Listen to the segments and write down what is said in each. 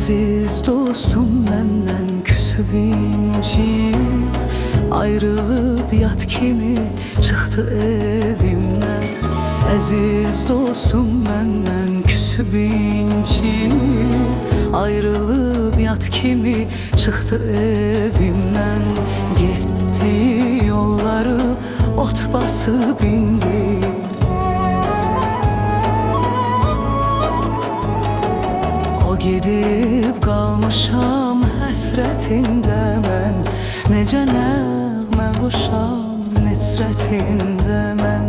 Əziz dostum məndən küsüb inciyib, ayrılıb yat kimi çıxdı evimdən. Əziz dostum məndən küsüb inciyib, ayrılıb yat kimi çıxdı evimdən. Getdi yolları ot basıb indi. O gedib qalmışam həsrətində mən, necə nəğmə qoşam nəcrətində mən.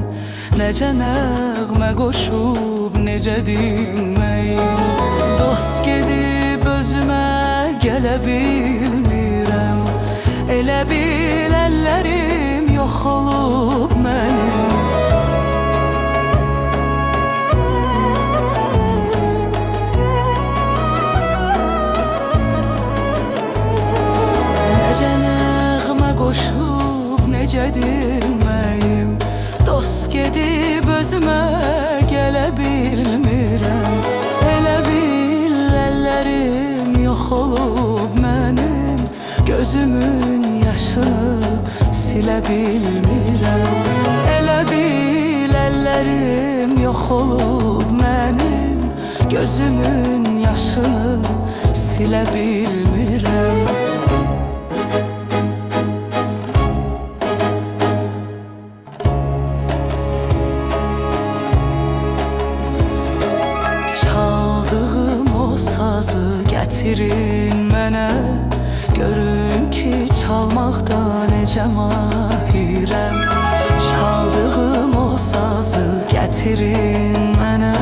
Necə nəğmə qoşub necə dinməyim. Dost gedib özümə gələ bilmirəm, elə bil əllərim yox olub mənim. Necə nəğmə qoşub necə dinməyim. Dost gedib özümə gələ bilmirəm, elə bil əllərim yox olub mənim. Gözümün yaşını silə bilmirəm, elə bil əllərim yox olub mənim. Gözümün yaşını silə bilmirəm. Sazı gətirin mənə, görün ki çalmaqda necə mahirəm. Çaldığım o sazı gətirin mənə,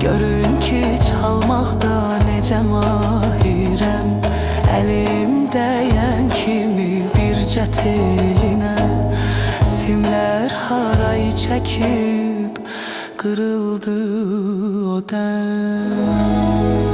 görün ki çalmaqda necə mahirəm. Əlim dəyən kimi bircə telinə, simlər harayı çəkib qırıldı o dəm.